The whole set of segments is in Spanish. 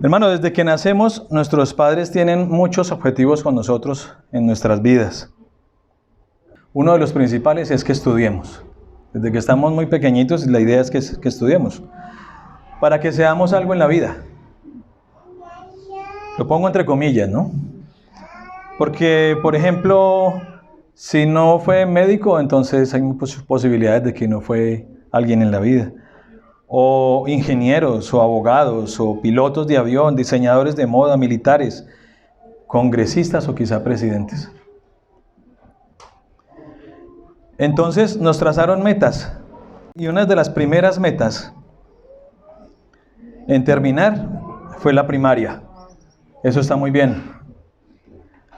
Hermano, desde que nacemos, nuestros padres tienen muchos objetivos con nosotros en nuestras vidas. Uno de los principales es que estudiemos. Desde que estamos muy pequeñitos, la idea es que estudiemos, para que seamos algo en la vida. Lo pongo entre comillas, ¿no? Porque, por ejemplo, si no fue médico, entonces hay muchas posibilidades de que no fue alguien en la vida. O ingenieros, o abogados, o pilotos de avión, diseñadores de moda, militares, congresistas o quizá presidentes. Entonces nos trazaron metas, y una de las primeras metas en terminar fue la primaria. Eso está muy bien.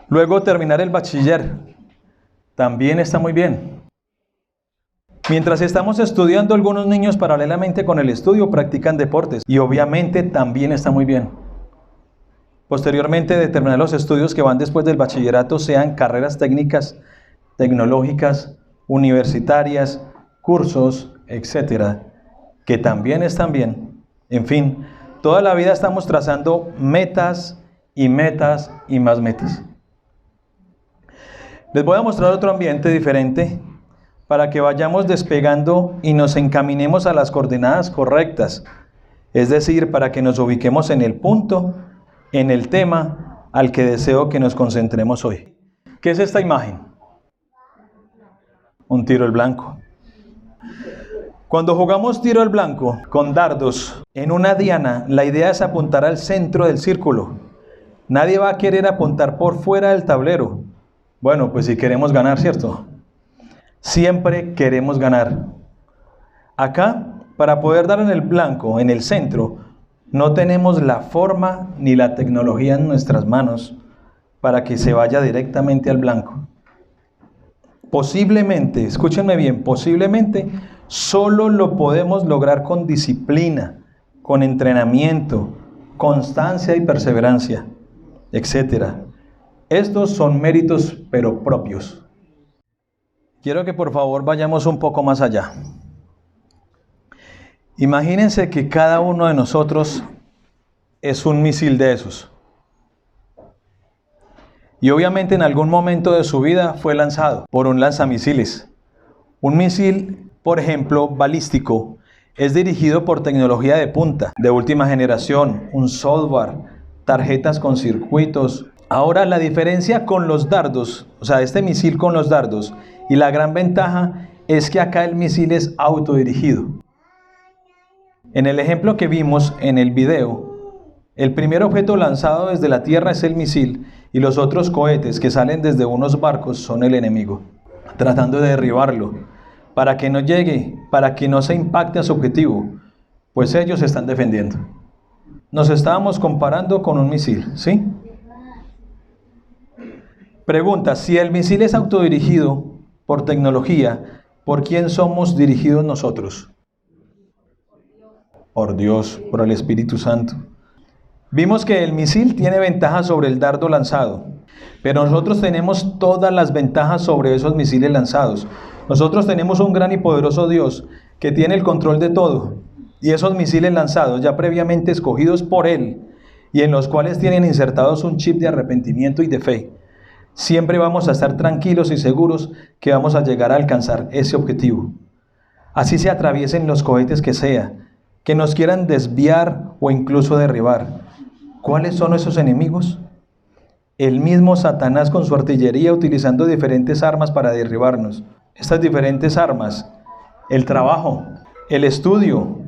Luego terminar el bachiller, también está muy bien. Mientras estamos estudiando, algunos niños paralelamente con el estudio practican deportes y obviamente también está muy bien. Posteriormente, determinar los estudios que van después del bachillerato, sean carreras técnicas, tecnológicas, universitarias, cursos, etcétera, que también están bien. En fin, toda la vida estamos trazando metas y metas y más metas. Les voy a mostrar otro ambiente diferente para que vayamos despegando y nos encaminemos a las coordenadas correctas. Es decir, para que nos ubiquemos en el punto, en el tema al que deseo que nos concentremos hoy. ¿Qué es esta imagen? Un tiro al blanco. Cuando jugamos tiro al blanco con dardos en una diana, la idea es apuntar al centro del círculo. Nadie va a querer apuntar por fuera del tablero. Bueno, pues si queremos ganar, ¿cierto? Siempre queremos ganar. Acá, para poder dar en el blanco, en el centro, no tenemos la forma ni la tecnología en nuestras manos para que se vaya directamente al blanco. Posiblemente, escúchenme bien, posiblemente solo lo podemos lograr con disciplina, con entrenamiento, constancia y perseverancia, etc. Estos son méritos pero propios. Quiero que por favor vayamos un poco más allá. Imagínense que cada uno de nosotros es un misil de esos. Y obviamente en algún momento de su vida fue lanzado por un lanzamisiles. Un misil, por ejemplo, balístico, es dirigido por tecnología de punta, de última generación, un software, tarjetas con circuitos. Ahora la diferencia con los dardos, o sea, este misil con los dardos, y la gran ventaja es que acá el misil es autodirigido. En el ejemplo que vimos en el video, el primer objeto lanzado desde la Tierra es el misil y los otros cohetes que salen desde unos barcos son el enemigo, tratando de derribarlo, para que no llegue, para que no se impacte a su objetivo, pues ellos se están defendiendo. Nos estábamos comparando con un misil, ¿sí? Pregunta, si el misil es autodirigido por tecnología, ¿por quién somos dirigidos nosotros? Por Dios, por el Espíritu Santo. Vimos que el misil tiene ventajas sobre el dardo lanzado, pero nosotros tenemos todas las ventajas sobre esos misiles lanzados. Nosotros tenemos un gran y poderoso Dios que tiene el control de todo, y esos misiles lanzados ya previamente escogidos por Él, y en los cuales tienen insertados un chip de arrepentimiento y de fe. Siempre vamos a estar tranquilos y seguros que vamos a llegar a alcanzar ese objetivo. Así se atraviesen los cohetes que sea, que nos quieran desviar o incluso derribar. ¿Cuáles son esos enemigos? El mismo Satanás con su artillería utilizando diferentes armas para derribarnos. Estas diferentes armas, el trabajo, el estudio,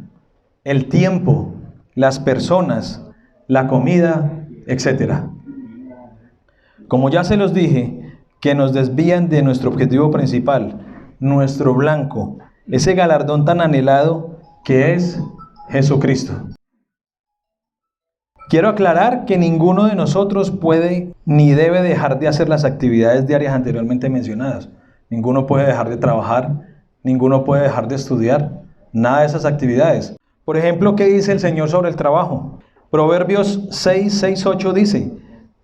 el tiempo, las personas, la comida, etc. Como ya se los dije, que nos desvían de nuestro objetivo principal, nuestro blanco, ese galardón tan anhelado que es Jesucristo. Quiero aclarar que ninguno de nosotros puede ni debe dejar de hacer las actividades diarias anteriormente mencionadas. Ninguno puede dejar de trabajar, ninguno puede dejar de estudiar, nada de esas actividades. Por ejemplo, ¿qué dice el Señor sobre el trabajo? Proverbios 6:8 dice: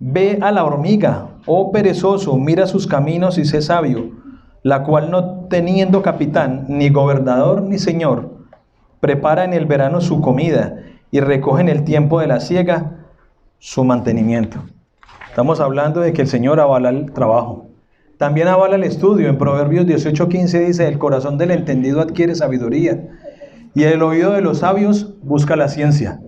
Ve a la hormiga, oh perezoso, mira sus caminos y sé sabio, la cual no teniendo capitán, ni gobernador, ni señor, prepara en el verano su comida y recoge en el tiempo de la siega su mantenimiento. Estamos hablando de que el Señor avala el trabajo. También avala el estudio. En Proverbios 18:15 dice: el corazón del entendido adquiere sabiduría y el oído de los sabios busca la ciencia.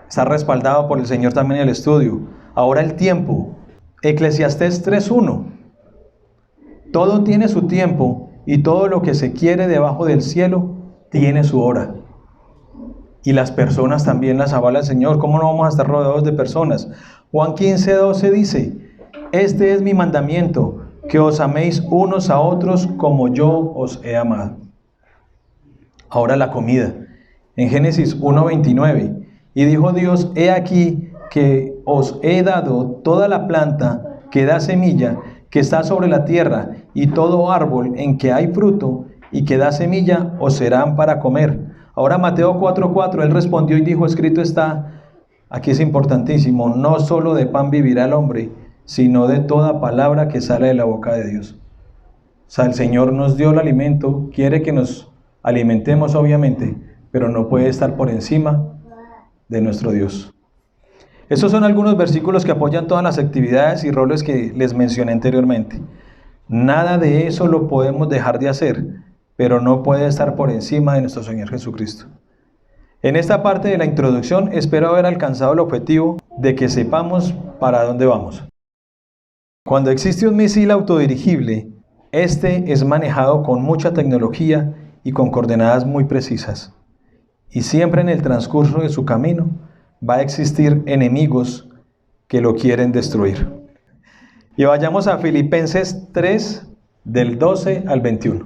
Está respaldado por el Señor también el estudio. Ahora el tiempo. Eclesiastés 3:1. Todo tiene su tiempo y todo lo que se quiere debajo del cielo tiene su hora. Y las personas también las avala el Señor. ¿Cómo no vamos a estar rodeados de personas? Juan 15:12 dice: este es mi mandamiento, que os améis unos a otros como yo os he amado. Ahora la comida. En Génesis 1:29. Y dijo Dios: he aquí que os he dado toda la planta que da semilla, que está sobre la tierra, y todo árbol en que hay fruto y que da semilla, os serán para comer. Ahora Mateo 4:4, él respondió y dijo: escrito está, aquí es importantísimo, no solo de pan vivirá el hombre, sino de toda palabra que sale de la boca de Dios. O sea, el Señor nos dio el alimento, quiere que nos alimentemos obviamente, pero no puede estar por encima de nuestro Dios. Esos son algunos versículos que apoyan todas las actividades y roles que les mencioné anteriormente. Nada de eso lo podemos dejar de hacer, pero no puede estar por encima de nuestro Señor Jesucristo. En esta parte de la introducción espero haber alcanzado el objetivo de que sepamos para dónde vamos. Cuando existe un misil autodirigible, este es manejado con mucha tecnología y con coordenadas muy precisas. Y siempre en el transcurso de su camino va a existir enemigos que lo quieren destruir. Y vayamos a Filipenses 3, del 12 al 21.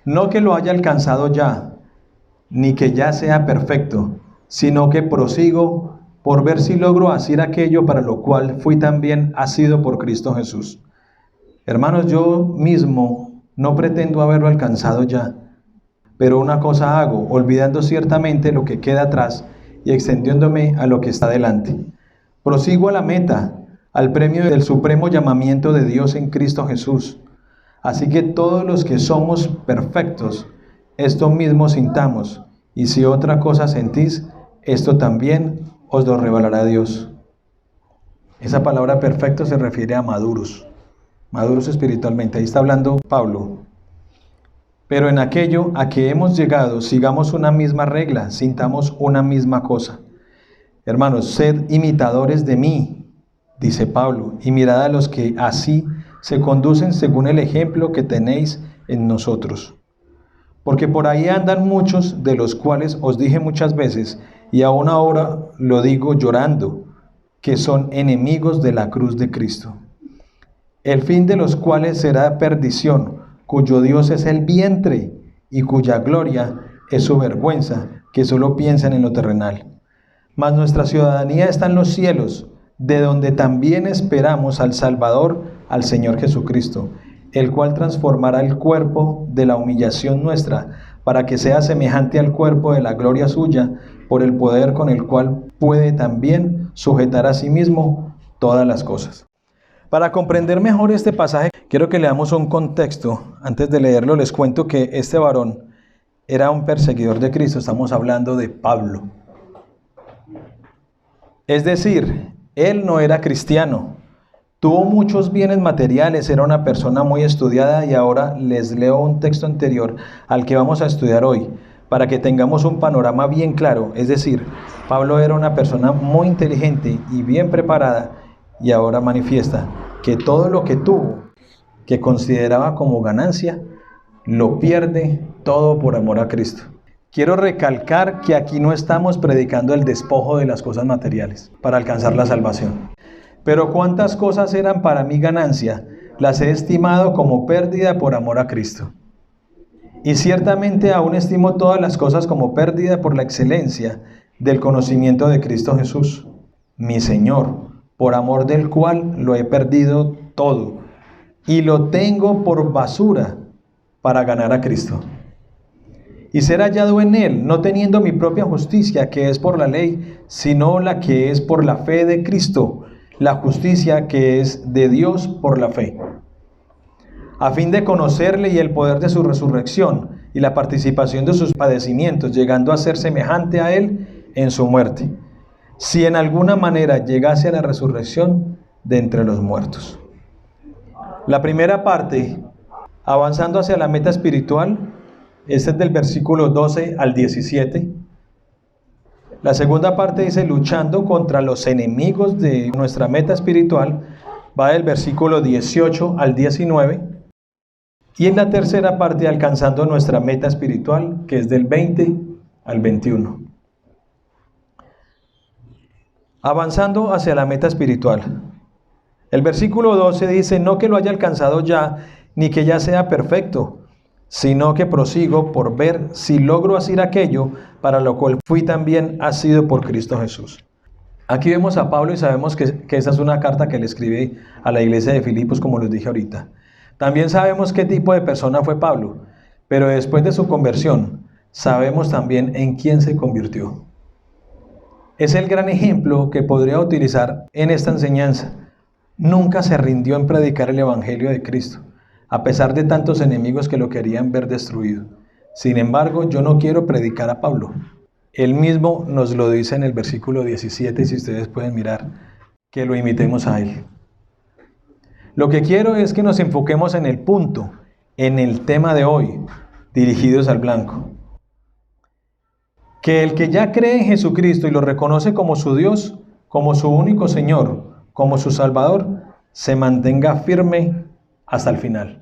No que lo haya alcanzado ya, ni que ya sea perfecto, sino que prosigo por ver si logro hacer aquello para lo cual fui también asido por Cristo Jesús. Hermanos, yo mismo no pretendo haberlo alcanzado ya, pero una cosa hago, olvidando ciertamente lo que queda atrás y extendiéndome a lo que está delante. Prosigo a la meta, al premio del supremo llamamiento de Dios en Cristo Jesús. Así que todos los que somos perfectos, esto mismo sintamos, y si otra cosa sentís, esto también os lo revelará Dios. Esa palabra perfecto se refiere a maduros espiritualmente. Ahí está hablando Pablo. Pero en aquello a que hemos llegado, sigamos una misma regla, sintamos una misma cosa. Hermanos, sed imitadores de mí, dice Pablo, y mirad a los que así se conducen según el ejemplo que tenéis en nosotros. Porque por ahí andan muchos, de los cuales os dije muchas veces, y aún ahora lo digo llorando, que son enemigos de la cruz de Cristo, el fin de los cuales será perdición, cuyo Dios es el vientre, y cuya gloria es su vergüenza, que solo piensan en lo terrenal. Mas nuestra ciudadanía está en los cielos, de donde también esperamos al Salvador, al Señor Jesucristo, el cual transformará el cuerpo de la humillación nuestra, para que sea semejante al cuerpo de la gloria suya, por el poder con el cual puede también sujetar a sí mismo todas las cosas. Para comprender mejor este pasaje, quiero que leamos un contexto. Antes de leerlo, les cuento que este varón era un perseguidor de Cristo. Estamos hablando de Pablo. Es decir, él no era cristiano. Tuvo muchos bienes materiales, era una persona muy estudiada, y ahora les leo un texto anterior al que vamos a estudiar hoy, para que tengamos un panorama bien claro. Es decir, Pablo era una persona muy inteligente y bien preparada, y ahora manifiesta que todo lo que tuvo, que consideraba como ganancia, lo pierde todo por amor a Cristo. Quiero recalcar que aquí no estamos predicando el despojo de las cosas materiales para alcanzar la salvación. Pero cuántas cosas eran para mí ganancia, las he estimado como pérdida por amor a Cristo. Y ciertamente aún estimo todas las cosas como pérdida por la excelencia del conocimiento de Cristo Jesús, mi Señor, por amor del cual lo he perdido todo, y lo tengo por basura para ganar a Cristo. Y ser hallado en Él, no teniendo mi propia justicia, que es por la ley, sino la que es por la fe de Cristo, la justicia que es de Dios por la fe, a fin de conocerle y el poder de su resurrección y la participación de sus padecimientos, llegando a ser semejante a Él en su muerte, si en alguna manera llegase a la resurrección de entre los muertos. La primera parte, avanzando hacia la meta espiritual, este es del versículo 12 al 17. La segunda parte dice, luchando contra los enemigos de nuestra meta espiritual, va del versículo 18 al 19. Y en la tercera parte, alcanzando nuestra meta espiritual, que es del 20 al 21. Avanzando hacia la meta espiritual. El versículo 12 dice, no que lo haya alcanzado ya, ni que ya sea perfecto, sino que prosigo por ver si logro hacer aquello para lo cual fui también asido por Cristo Jesús. Aquí vemos a Pablo y sabemos que esa es una carta que le escribe a la iglesia de Filipos, como les dije ahorita. También sabemos qué tipo de persona fue Pablo, pero después de su conversión, sabemos también en quién se convirtió. Es el gran ejemplo que podría utilizar en esta enseñanza. Nunca se rindió en predicar el Evangelio de Cristo, a pesar de tantos enemigos que lo querían ver destruido. Sin embargo, yo no quiero predicar a Pablo. Él mismo nos lo dice en el versículo 17, si ustedes pueden mirar, que lo imitemos a él. Lo que quiero es que nos enfoquemos en el punto, en el tema de hoy, dirigidos al blanco. Que el que ya cree en Jesucristo y lo reconoce como su Dios, como su único Señor, como su Salvador, se mantenga firme hasta el final.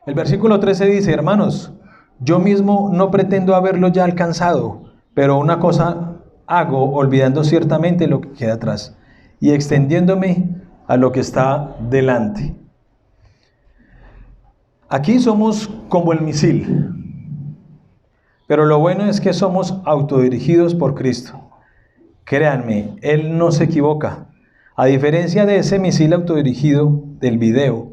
El versículo 13 dice, hermanos, yo mismo no pretendo haberlo ya alcanzado, pero una cosa hago, olvidando ciertamente lo que queda atrás y extendiéndome a lo que está delante. Aquí somos como el misil, pero lo bueno es que somos autodirigidos por Cristo. Créanme, Él no se equivoca. A diferencia de ese misil autodirigido del video,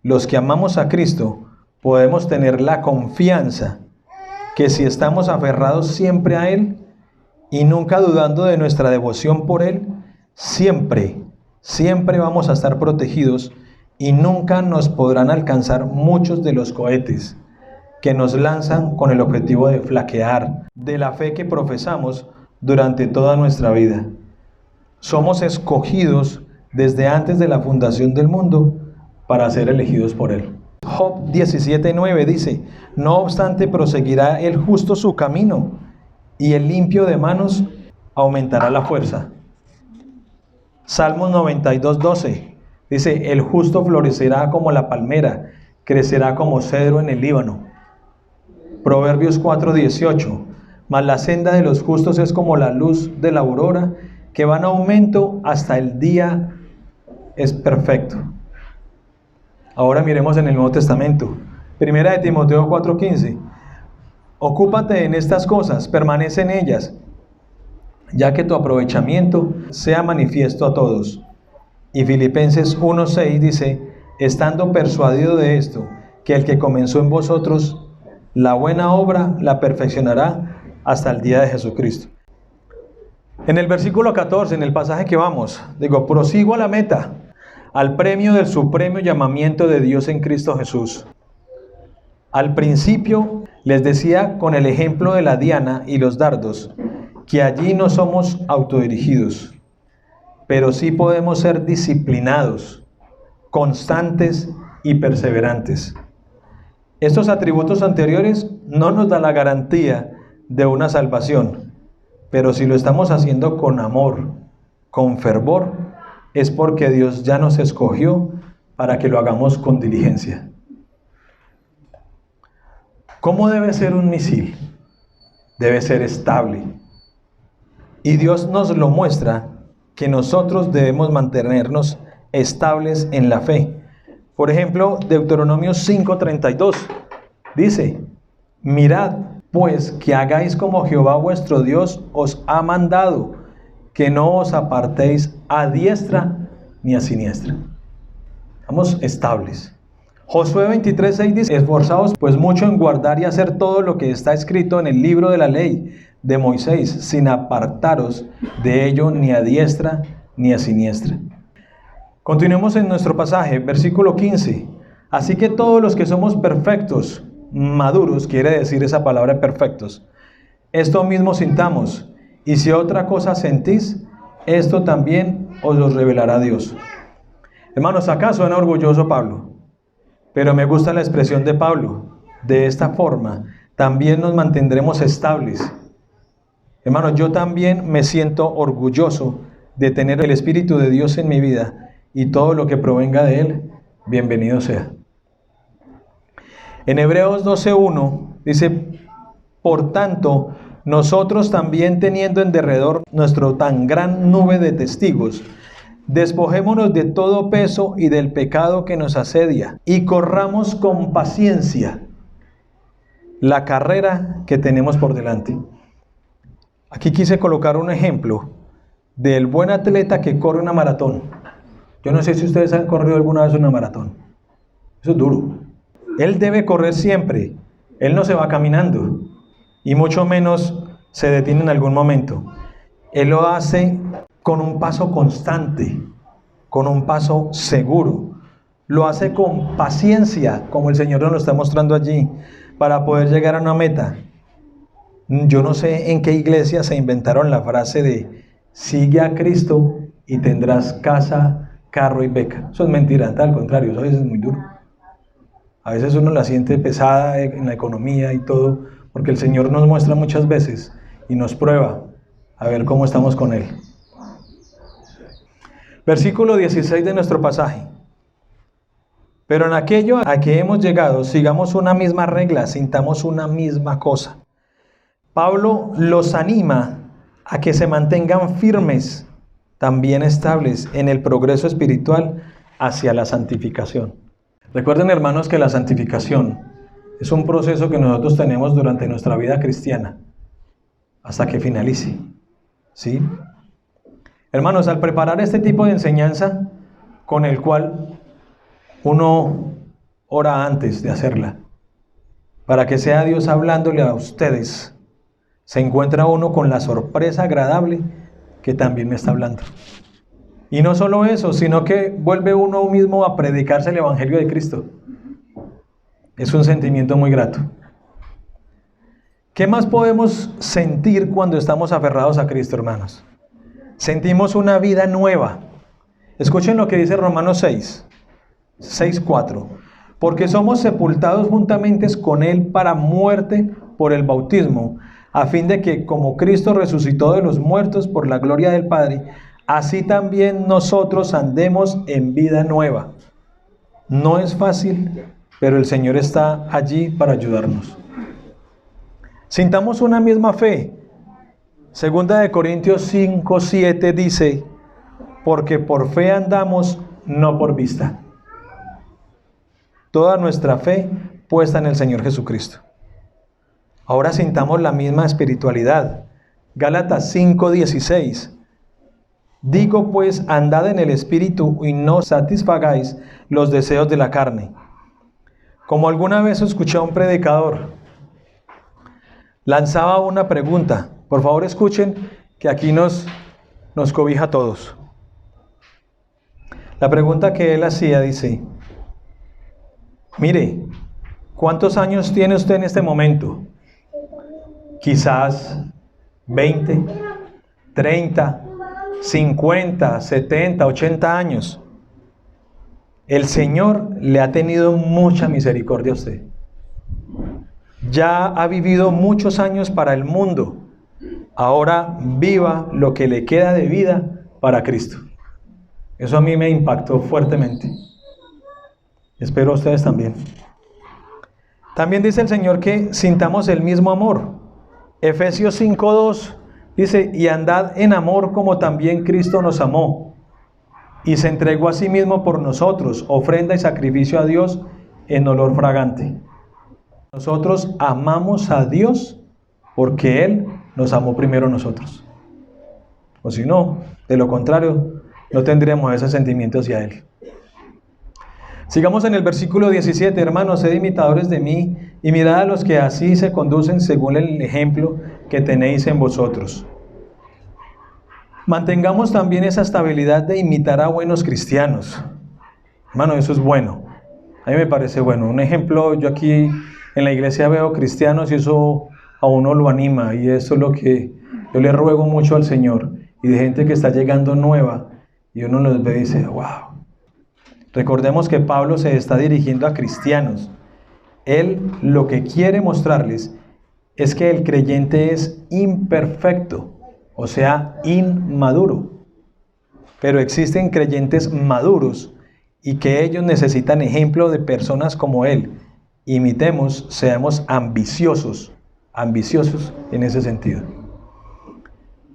los que amamos a Cristo podemos tener la confianza que si estamos aferrados siempre a Él y nunca dudando de nuestra devoción por Él, siempre vamos a estar protegidos y nunca nos podrán alcanzar muchos de los cohetes que nos lanzan con el objetivo de flaquear de la fe que profesamos durante toda nuestra vida. Somos escogidos desde antes de la fundación del mundo para ser elegidos por Él. Job 17:9 dice, no obstante proseguirá el justo su camino y el limpio de manos aumentará la fuerza. Salmos 92:12 dice, el justo florecerá como la palmera, crecerá como cedro en el Líbano. Proverbios 4:18, mas la senda de los justos es como la luz de la aurora, que va en aumento hasta el día es perfecto. Ahora miremos en el Nuevo Testamento. Primera de Timoteo 4:15. Ocúpate en estas cosas, permanece en ellas, ya que tu aprovechamiento sea manifiesto a todos. Y Filipenses 1:6 dice, estando persuadido de esto, que el que comenzó en vosotros la buena obra la perfeccionará hasta el día de Jesucristo. En el versículo 14, en el pasaje que vamos, digo, prosigo a la meta, al premio del supremo llamamiento de Dios en Cristo Jesús. Al principio les decía con el ejemplo de la diana y los dardos, que allí no somos autodirigidos, pero sí podemos ser disciplinados, constantes y perseverantes. Estos atributos anteriores no nos dan la garantía de una salvación, pero si lo estamos haciendo con amor, con fervor, es porque Dios ya nos escogió para que lo hagamos con diligencia. ¿Cómo debe ser un misil? Debe ser estable. Y Dios nos lo muestra que nosotros debemos mantenernos estables en la fe. Por ejemplo, Deuteronomio 5:32 dice, mirad pues que hagáis como Jehová vuestro Dios os ha mandado, que no os apartéis a diestra ni a siniestra. Estamos estables. Josué 23:6 dice, esforzaos pues mucho en guardar y hacer todo lo que está escrito en el libro de la ley de Moisés, sin apartaros de ello ni a diestra ni a siniestra. Continuemos en nuestro pasaje, versículo 15. Así que todos los que somos maduros, quiere decir esa palabra perfectos, esto mismo sintamos, Y si otra cosa sentís, esto también os lo revelará Dios. Hermanos, acá suena orgulloso Pablo, pero me gusta la expresión de Pablo. De esta forma, también nos mantendremos estables. Hermanos, yo también me siento orgulloso de tener el Espíritu de Dios en mi vida y todo lo que provenga de Él, bienvenido sea. En Hebreos 12:1 dice, por tanto, nosotros también teniendo en derredor nuestro tan gran nube de testigos, despojémonos de todo peso y del pecado que nos asedia y corramos con paciencia la carrera que tenemos por delante. Aquí quise colocar un ejemplo del buen atleta que corre una maratón. Yo no sé si ustedes han corrido alguna vez una maratón. Eso es duro. Él debe correr siempre. Él no se va caminando. Y mucho menos se detiene en algún momento. Él lo hace con un paso constante, con un paso seguro. Lo hace con paciencia, como el Señor nos lo está mostrando allí, para poder llegar a una meta. Yo no sé en qué iglesia se inventaron la frase de sigue a Cristo y tendrás casa, carro y beca. Eso es mentira, al contrario, eso a veces es muy duro. A veces uno la siente pesada en la economía y todo, porque el Señor nos muestra muchas veces y nos prueba a ver cómo estamos con Él. Versículo 16 de nuestro pasaje. Pero en aquello a que hemos llegado, sigamos una misma regla, sintamos una misma cosa. Pablo los anima a que se mantengan firmes, también estables en el progreso espiritual hacia la santificación. Recuerden, hermanos, que la santificación es un proceso que nosotros tenemos durante nuestra vida cristiana hasta que finalice. ¿Sí? Hermanos, al preparar este tipo de enseñanza con el cual uno ora antes de hacerla, para que sea Dios hablándole a ustedes, se encuentra uno con la sorpresa agradable que también me está hablando. Y no solo eso, sino que vuelve uno mismo a predicarse el Evangelio de Cristo. Es un sentimiento muy grato. ¿Qué más podemos sentir cuando estamos aferrados a Cristo, hermanos? Sentimos una vida nueva. Escuchen lo que dice Romanos 6:4. Porque somos sepultados juntamente con Él para muerte por el bautismo, a fin de que como Cristo resucitó de los muertos por la gloria del Padre, así también nosotros andemos en vida nueva. No es fácil, pero el Señor está allí para ayudarnos. Sintamos una misma fe. Segunda de Corintios 5:7 dice, porque por fe andamos, no por vista. Toda nuestra fe puesta en el Señor Jesucristo. Ahora sintamos la misma espiritualidad. Gálatas 5:16. Digo pues, andad en el Espíritu y no satisfagáis los deseos de la carne. Como alguna vez escuché a un predicador, lanzaba una pregunta. Por favor escuchen que aquí nos cobija a todos. La pregunta que él hacía dice, mire, ¿cuántos años tiene usted en este momento? Quizás 20, 30, 50, 70, 80 años. El Señor le ha tenido mucha misericordia a usted. Ya ha vivido muchos años para el mundo. Ahora viva lo que le queda de vida para Cristo. Eso a mí me impactó fuertemente. Espero a ustedes también. También dice el Señor que sintamos el mismo amor. Efesios 5:2 dice, y andad en amor como también Cristo nos amó, y se entregó a sí mismo por nosotros, ofrenda y sacrificio a Dios en olor fragante. Nosotros amamos a Dios porque Él nos amó primero a nosotros. O si no, de lo contrario, no tendríamos ese sentimiento hacia Él. Sigamos en el versículo 17, hermanos, sed imitadores de mí y mirad a los que así se conducen según el ejemplo que tenéis en vosotros. Mantengamos también esa estabilidad de imitar a buenos cristianos. Hermano, eso es bueno. A mí me parece bueno. Un ejemplo, yo aquí en la iglesia veo cristianos y eso a uno lo anima y eso es lo que Yo le ruego mucho al Señor y de gente que está llegando nueva y uno los ve y dice, wow. Recordemos que Pablo se está dirigiendo a cristianos. Él lo que quiere mostrarles es que el creyente es imperfecto, o sea, inmaduro. Pero existen creyentes maduros y que ellos necesitan ejemplo de personas como él. Imitemos, seamos ambiciosos en ese sentido.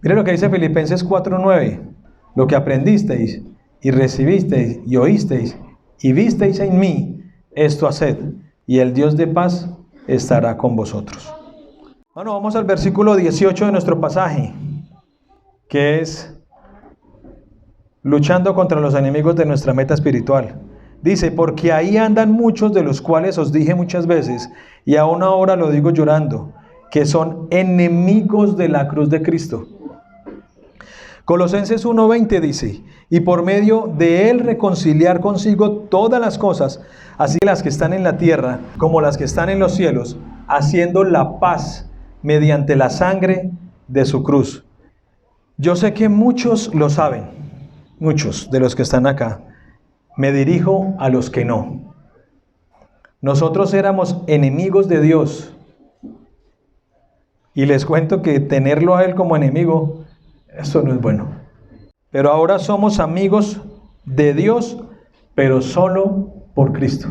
Mire lo que dice Filipenses 4:9. Lo que aprendisteis y recibisteis y oísteis y visteis en mí, esto haced, y el Dios de paz estará con vosotros. Bueno, vamos al versículo 18 de nuestro pasaje, que es luchando contra los enemigos de nuestra meta espiritual. Dice, porque ahí andan muchos de los cuales os dije muchas veces, y aún ahora lo digo llorando, que son enemigos de la cruz de Cristo. Colosenses 1:20 dice, y por medio de él reconciliar consigo todas las cosas, así las que están en la tierra como las que están en los cielos, haciendo la paz mediante la sangre de su cruz. Yo sé que muchos lo saben, muchos de los que están acá. Me dirijo a los que no. Nosotros éramos enemigos de Dios. Y les cuento que tenerlo a él como enemigo, eso no es bueno. Pero ahora somos amigos de Dios, pero solo por Cristo.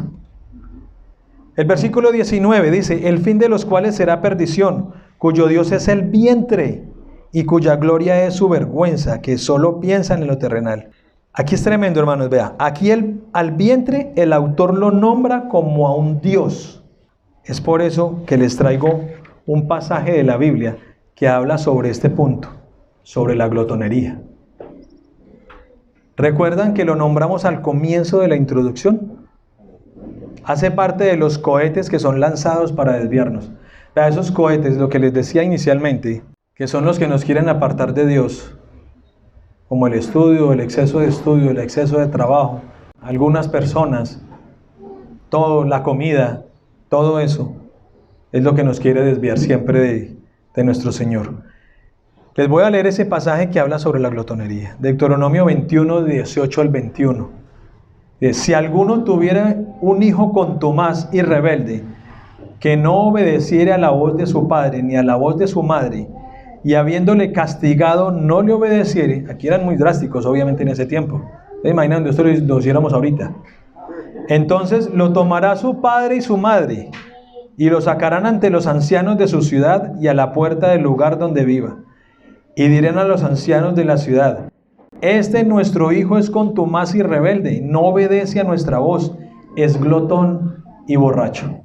El versículo 19 dice, el fin de los cuales será perdición, cuyo Dios es el vientre y cuya gloria es su vergüenza, que solo piensan en lo terrenal. Aquí es tremendo, hermanos, vea. Aquí al vientre el autor lo nombra como a un Dios. Es por eso que les traigo un pasaje de la Biblia que habla sobre este punto, sobre la glotonería. ¿Recuerdan que lo nombramos al comienzo de la introducción? Hace parte de los cohetes que son lanzados para desviarnos. Vea, esos cohetes, lo que les decía inicialmente, que son los que nos quieren apartar de Dios, como el estudio, el exceso de trabajo, algunas personas, todo, la comida, todo eso es lo que nos quiere desviar siempre de nuestro Señor. Les voy a leer ese pasaje que habla sobre la glotonería. Deuteronomio 21, 18 al 21. Si alguno tuviera un hijo contumaz y rebelde, que no obedeciera a la voz de su padre ni a la voz de su madre, y habiéndole castigado no le obedeciere, aquí eran muy drásticos obviamente en ese tiempo, ¿se imaginan de esto lo hiciéramos ahorita? Entonces lo tomará su padre y su madre, y lo sacarán ante los ancianos de su ciudad y a la puerta del lugar donde viva, y dirán a los ancianos de la ciudad, nuestro hijo es contumaz y rebelde, no obedece a nuestra voz, es glotón y borracho.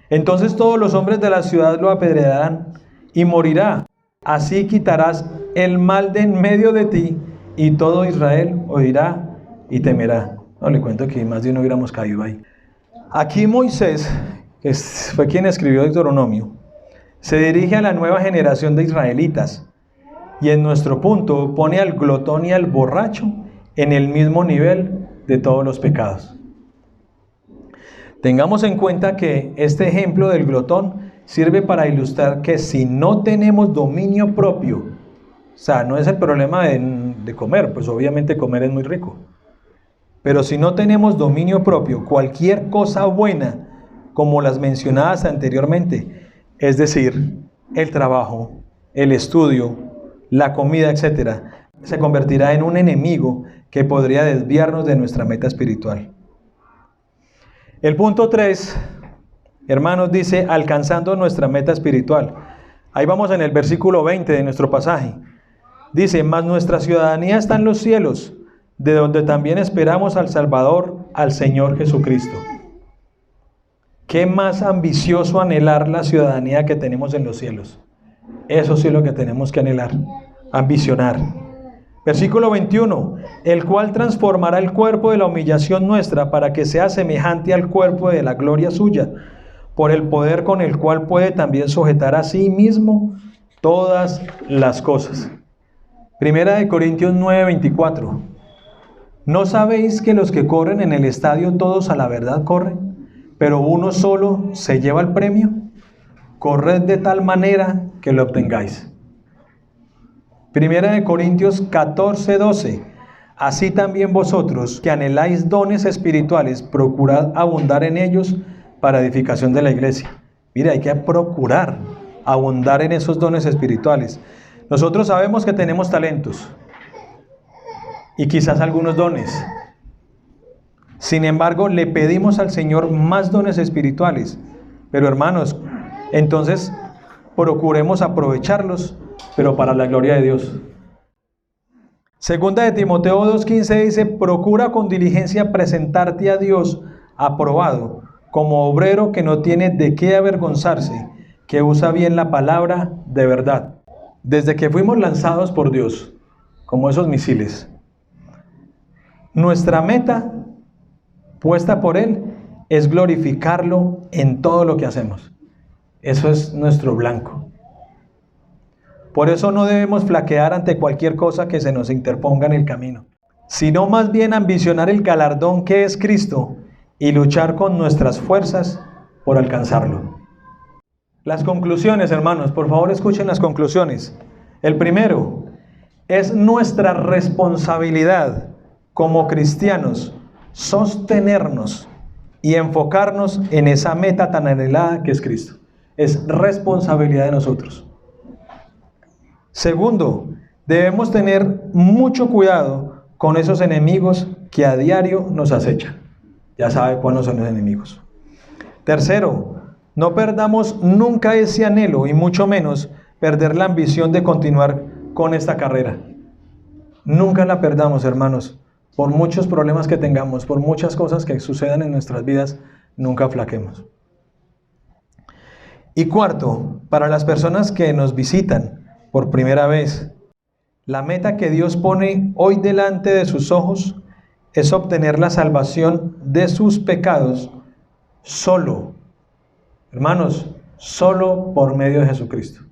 Entonces todos los hombres de la ciudad lo apedrearán y morirá. Así quitarás el mal de en medio de ti, y todo Israel oirá y temerá. No le cuento que más de uno hubiéramos caído ahí. Aquí Moisés, que fue quien escribió Deuteronomio, se dirige a la nueva generación de israelitas, y en nuestro punto pone al glotón y al borracho en el mismo nivel de todos los pecados. Tengamos en cuenta que este ejemplo del glotón sirve para ilustrar que si no tenemos dominio propio, o sea, no es el problema de comer, pues obviamente comer es muy rico, pero si no tenemos dominio propio, cualquier cosa buena, como las mencionadas anteriormente, es decir, el trabajo, el estudio, la comida, etc., se convertirá en un enemigo que podría desviarnos de nuestra meta espiritual. El punto 3, hermanos, dice, alcanzando nuestra meta espiritual. Ahí vamos en el versículo 20 de nuestro pasaje. Dice, mas nuestra ciudadanía está en los cielos, de donde también esperamos al Salvador, al Señor Jesucristo. ¿Qué más ambicioso anhelar la ciudadanía que tenemos en los cielos? Eso sí es lo que tenemos que anhelar, ambicionar. Versículo 21, el cual transformará el cuerpo de la humillación nuestra para que sea semejante al cuerpo de la gloria suya, por el poder con el cual puede también sujetar a sí mismo todas las cosas. Primera de Corintios 9:24. ¿No sabéis que los que corren en el estadio todos a la verdad corren, pero uno solo se lleva el premio? Corred de tal manera que lo obtengáis. Primera de Corintios 14:12. Así también vosotros, que anheláis dones espirituales, procurad abundar en ellos para edificación de la iglesia. Mira, hay que procurar abundar en esos dones espirituales. Nosotros sabemos que tenemos talentos y quizás algunos dones. Sin embargo, le pedimos al Señor más dones espirituales. Pero hermanos, entonces procuremos aprovecharlos, pero para la gloria de Dios. Segunda de Timoteo 2:15 dice, procura con diligencia presentarte a Dios aprobado, como obrero que no tiene de qué avergonzarse, que usa bien la palabra de verdad. Desde que fuimos lanzados por Dios, como esos misiles, nuestra meta puesta por Él es glorificarlo en todo lo que hacemos. Eso es nuestro blanco. Por eso no debemos flaquear ante cualquier cosa que se nos interponga en el camino, sino más bien ambicionar el galardón que es Cristo y luchar con nuestras fuerzas por alcanzarlo. Las conclusiones, hermanos, por favor escuchen las conclusiones. El primero, es nuestra responsabilidad como cristianos sostenernos y enfocarnos en esa meta tan anhelada que es Cristo. Es responsabilidad de nosotros. Segundo, debemos tener mucho cuidado con esos enemigos que a diario nos acechan. Ya sabe cuáles son los enemigos. Tercero, no perdamos nunca ese anhelo y mucho menos perder la ambición de continuar con esta carrera. Nunca la perdamos, hermanos. Por muchos problemas que tengamos, por muchas cosas que sucedan en nuestras vidas, nunca flaquemos. Y cuarto, para las personas que nos visitan por primera vez, la meta que Dios pone hoy delante de sus ojos es obtener la salvación de sus pecados solo, hermanos, solo por medio de Jesucristo.